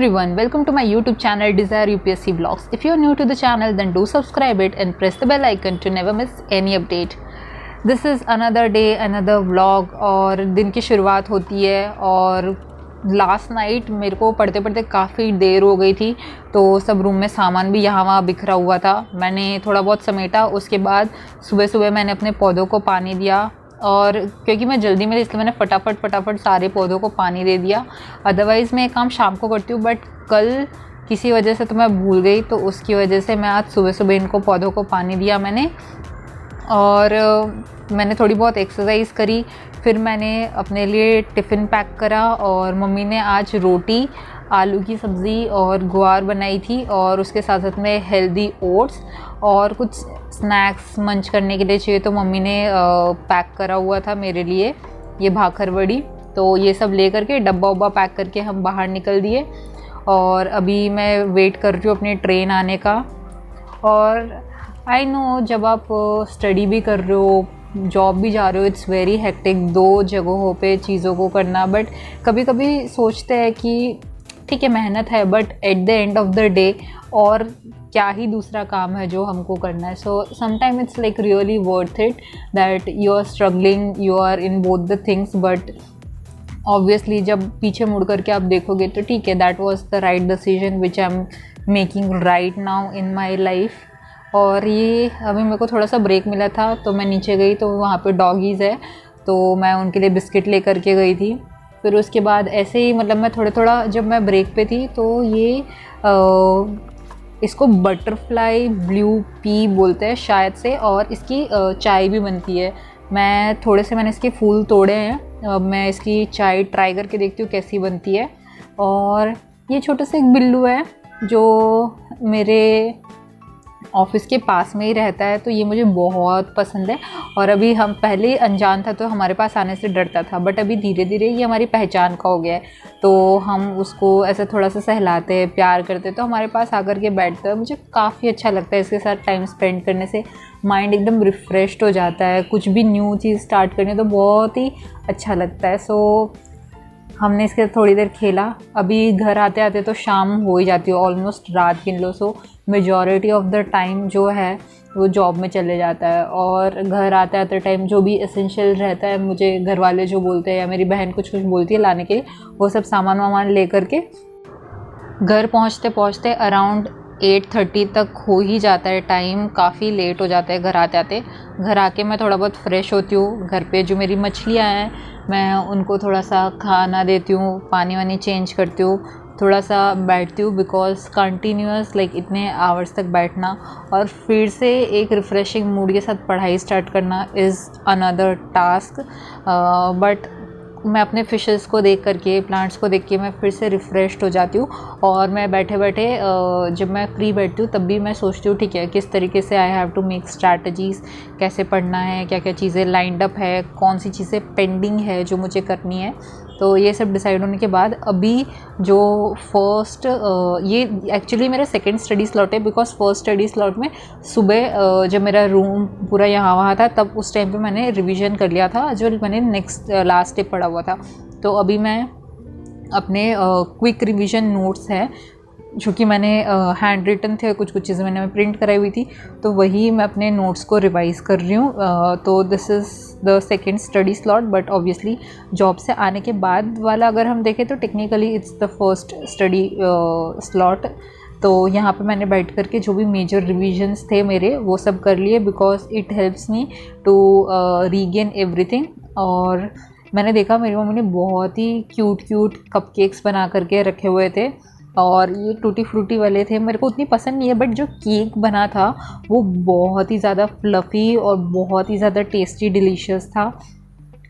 everyone, welcome to my YouTube channel Desire UPSC Vlogs. If you are new to the channel, then do subscribe it and press the bell icon to never miss any update. This is another day, another vlog और दिन की शुरुआत होती है। और last night मेरे को पढ़ते पढ़ते काफ़ी देर हो गई थी, तो सब रूम में सामान भी यहाँ वहाँ बिखरा हुआ था। मैंने थोड़ा बहुत समेटा, उसके बाद सुबह सुबह मैंने अपने पौधों को पानी दिया। और क्योंकि मैं जल्दी में थी इसलिए मैंने फटाफट सारे पौधों को पानी दे दिया। अदरवाइज़ मैं ये काम शाम को करती हूँ, बट कल किसी वजह से तो मैं भूल गई, तो उसकी वजह से मैं आज सुबह सुबह इनको पौधों को पानी दिया मैंने। और मैंने थोड़ी बहुत एक्सरसाइज करी, फिर मैंने अपने लिए टिफ़िन पैक करा। और मम्मी ने आज रोटी, आलू की सब्ज़ी और गुआर बनाई थी, और उसके साथ साथ में हेल्दी ओट्स और कुछ स्नैक्स मंच करने के लिए चाहिए, तो मम्मी ने पैक करा हुआ था मेरे लिए ये भाखर वड़ी। तो ये सब ले करके डब्बा उब्बा पैक करके हम बाहर निकल दिए। और अभी मैं वेट कर रही हूँ अपनी ट्रेन आने का। और आई नो, जब आप स्टडी भी कर रहे हो, जॉब भी जा रहे हो, इट्स वेरी हेक्टिक, दो जगहों पे चीज़ों को करना। बट कभी कभी सोचते हैं कि ठीक है मेहनत है, but at the end of the day और क्या ही दूसरा काम है जो हमको करना है। So sometime it's like really worth it that you are struggling, you are in both the things. But obviously जब पीछे मुड़ करके आप देखोगे तो ठीक है, that was the right decision which I am making right now in my life. और ये अभी मेरे को थोड़ा सा ब्रेक मिला था, तो मैं नीचे गई तो वहाँ पे डॉगीज़ है, तो मैं उनके लिए बिस्किट ले करके गई थी। फिर उसके बाद ऐसे ही मतलब मैं थोड़ा जब मैं ब्रेक पे थी, तो ये इसको बटरफ्लाई ब्लू पी बोलते हैं शायद से, और इसकी चाय भी बनती है। मैंने इसके फूल तोड़े हैं, अब मैं इसकी चाय ट्राई करके देखती हूँ कैसी बनती है। और ये छोटा सा एक बिल्लू है जो मेरे ऑफिस के पास में ही रहता है, तो ये मुझे बहुत पसंद है। और अभी हम पहले अनजान था तो हमारे पास आने से डरता था, बट अभी धीरे धीरे ये हमारी पहचान का हो गया है, तो हम उसको ऐसे थोड़ा सा सहलाते हैं, प्यार करते हैं, तो हमारे पास आकर के बैठता है। मुझे काफ़ी अच्छा लगता है इसके साथ टाइम स्पेंड करने से, माइंड एकदम रिफ़्रेश्ड हो जाता है। कुछ भी न्यू चीज़ स्टार्ट करने तो बहुत ही अच्छा लगता है। सो हमने इसके थोड़ी देर खेला। अभी घर आते आते तो शाम हो ही जाती है, ऑलमोस्ट रात गिन लो। So majority of the time जो है वो जॉब में चले जाता है, और घर आते आते टाइम जो भी एसेंशियल रहता है, मुझे घर वाले जो बोलते हैं या मेरी बहन कुछ बोलती है लाने के लिए, वो सब सामान वामान ले करके घर पहुंचते पहुंचते अराउंड 8:30 तक हो ही जाता है। टाइम काफ़ी लेट हो जाता है घर आते आते। घर आके मैं थोड़ा बहुत फ्रेश होती हूँ। घर पे जो मेरी मछलियाँ हैं मैं उनको थोड़ा सा खाना देती हूँ, पानी वानी चेंज करती हूँ, थोड़ा सा बैठती हूँ, बिकॉज कंटिन्यूअस लाइक इतने आवर्स तक बैठना और फिर से एक रिफ़्रेशिंग मूड के साथ पढ़ाई स्टार्ट करना इज़ अनदर टास्क। बट मैं अपने फिशेस को देख करके, प्लांट्स को देख के मैं फिर से रिफ़्रेश्ड हो जाती हूँ। और मैं बैठे बैठे जब मैं फ्री बैठती हूँ तब भी मैं सोचती हूँ ठीक है किस तरीके से I have to make strategies, कैसे पढ़ना है, क्या क्या चीज़ें लाइंड अप है, कौन सी चीज़ें पेंडिंग है जो मुझे करनी है। तो ये सब डिसाइड होने के बाद अभी जो फर्स्ट ये एक्चुअली मेरा सेकंड स्टडी स्लॉट है, बिकॉज फर्स्ट स्टडी स्लॉट में सुबह जब मेरा रूम पूरा यहाँ वहाँ था तब उस टाइम पे मैंने रिवीजन कर लिया था जो मैंने नेक्स्ट लास्ट डे पढ़ा हुआ था। तो अभी मैं अपने क्विक रिवीजन नोट्स है जो कि मैंने हैंड रिटन थे, कुछ चीज़ें मैंने प्रिंट कराई हुई थी, तो वही मैं अपने नोट्स को रिवाइज़ कर रही हूँ। तो this is the second study slot, but obviously job से आने के बाद वाला अगर हम देखें तो technically it's the first study slot. तो यहाँ पे मैंने बैठ करके जो भी मेजर रिविजन्स थे मेरे वो सब कर लिए, because it helps me to regain everything. और मैंने देखा मेरी मम्मी ने बहुत ही क्यूट कपकेक्स बना करके रखे हुए थे, और ये टूटी फ्रूटी वाले थे। मेरे को उतनी पसंद नहीं है, बट जो केक बना था वो बहुत ही ज़्यादा फ्लफ़ी और बहुत ही ज़्यादा टेस्टी डिलीशियस था,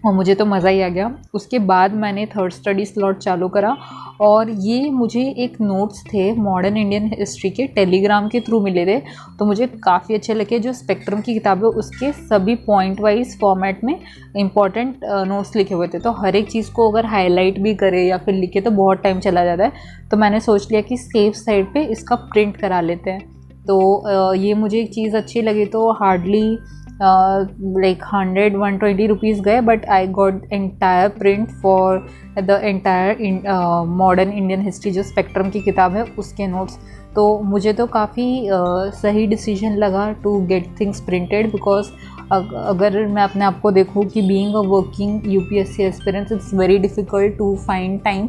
और मुझे तो मज़ा ही आ गया। उसके बाद मैंने थर्ड स्टडी स्लॉट चालू करा, और ये मुझे एक नोट्स थे मॉडर्न इंडियन हिस्ट्री के, टेलीग्राम के थ्रू मिले थे, तो मुझे काफ़ी अच्छे लगे। जो स्पेक्ट्रम की किताब है उसके सभी पॉइंट वाइज फॉर्मेट में इंपॉर्टेंट नोट्स लिखे हुए थे, तो हर एक चीज़ को अगर हाईलाइट भी करे या फिर लिखे तो बहुत टाइम चला जाता है। तो मैंने सोच लिया कि सेफ साइड पे इसका प्रिंट करा लेते हैं। तो ये मुझे एक चीज़ अच्छी लगी, तो हार्डली लाइक 100-120 रुपीज़ गए, but I got entire print for the entire modern Indian history, जो स्पेक्ट्रम की किताब है उसके नोट्स। तो मुझे तो काफ़ी सही डिसीजन लगा to get things printed, because अगर मैं अपने आप को देखूँ कि being a working UPSC aspirant it's very difficult to find time.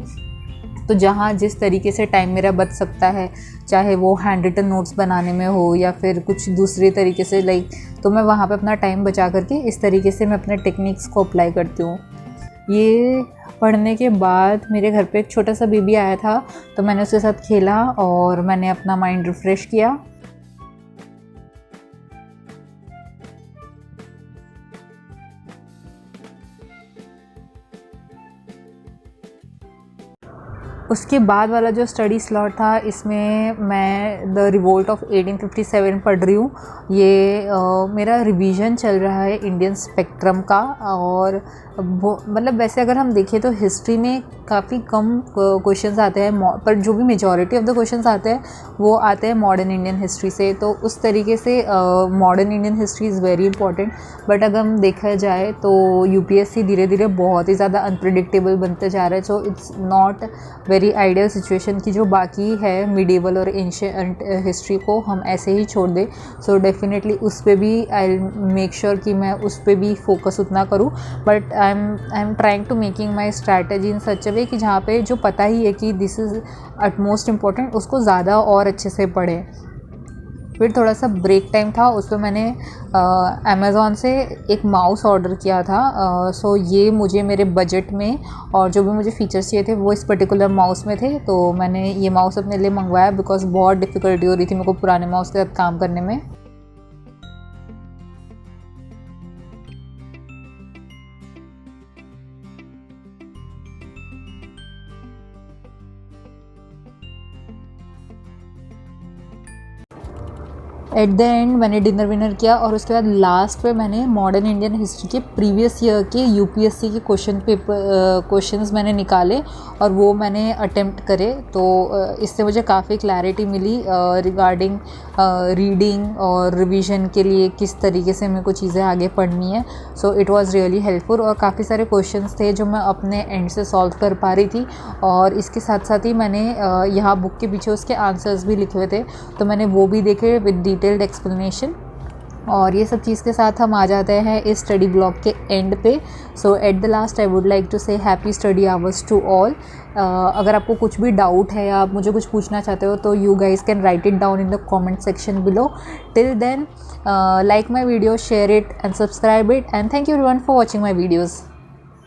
तो जहाँ जिस तरीके से टाइम मेरा बच सकता है, चाहे वो हैंड रिटन नोट्स बनाने में हो या फिर कुछ दूसरे तरीके से लाइक, तो मैं वहाँ पे अपना टाइम बचा करके इस तरीके से मैं अपने टेक्निक्स को अप्लाई करती हूँ। ये पढ़ने के बाद मेरे घर पे एक छोटा सा बेबी आया था, तो मैंने उसके साथ खेला और मैंने अपना माइंड रिफ़्रेश किया। उसके बाद वाला जो स्टडी स्लॉट था, इसमें मैं द रिवोल्ट ऑफ 1857 पढ़ रही हूँ। ये मेरा रिवीजन चल रहा है इंडियन स्पेक्ट्रम का, और मतलब वैसे अगर हम देखें तो हिस्ट्री में काफ़ी कम क्वेश्चंस आते हैं, पर जो भी मेजॉरिटी ऑफ द क्वेश्चंस आते हैं वो आते हैं मॉडर्न इंडियन हिस्ट्री से। तो उस तरीके से modern Indian history is very important. But अगर हम देखा जाए तो यूपीएससी धीरे धीरे बहुत ही ज़्यादा अनप्रिडिक्टेबल बनते जा रहा है। So it's not very ideal situation की जो बाकी है मिडीवल और एंशिएंट हिस्ट्री को हम ऐसे ही छोड़ दें। सो डेफिनेटली उस पर भी आई मेक श्योर कि मैं उस पर भी फोकस उतना करूँ, but I am trying to making my strategy in such a way कि जहाँ पे जो पता ही है कि दिस इज़ अटमोस्ट इम्पॉर्टेंट, उसको ज़्यादा और अच्छे से पढ़ें। फिर थोड़ा सा ब्रेक टाइम था, उस पर मैंने अमेज़ॉन से एक माउस ऑर्डर किया था। सो ये मुझे मेरे बजट में और जो भी मुझे फ़ीचर्स चाहिए थे वो इस पर्टिकुलर माउस में थे, तो मैंने ये माउस अपने लिए मंगवाया, बिकॉज़ बहुत डिफ़िकल्टी हो रही थी मेरे को पुराने माउस के साथ काम करने में। एट द एंड मैंने डिनर विनर किया, और उसके बाद लास्ट पे मैंने मॉडर्न इंडियन हिस्ट्री के प्रीवियस ईयर के यूपीएससी के क्वेश्चंस मैंने निकाले और वो मैंने अटेम्प्ट करे। तो इससे मुझे काफ़ी क्लैरिटी मिली रिगार्डिंग रीडिंग और रिवीजन के लिए किस तरीके से मेरे को चीज़ें आगे पढ़नी है। So it was really helpful, और काफ़ी सारे क्वेश्चंस थे जो मैं अपने एंड से सॉल्व कर पा रही थी। और इसके साथ साथ ही मैंने यहाँ बुक के पीछे उसके आंसर्स भी लिखे हुए थे, तो मैंने वो भी देखे विद डिटेल्ड एक्सप्लेनेशन। और ये सब चीज़ के साथ हम आ जाते हैं इस स्टडी ब्लॉग के एंड पे। So at the last I would like to say happy study hours to all. अगर आपको कुछ भी डाउट है या आप मुझे कुछ पूछना चाहते हो तो you guys can write it down in the comment section below. Till then like my video, share it and subscribe it, and thank you everyone for watching my videos.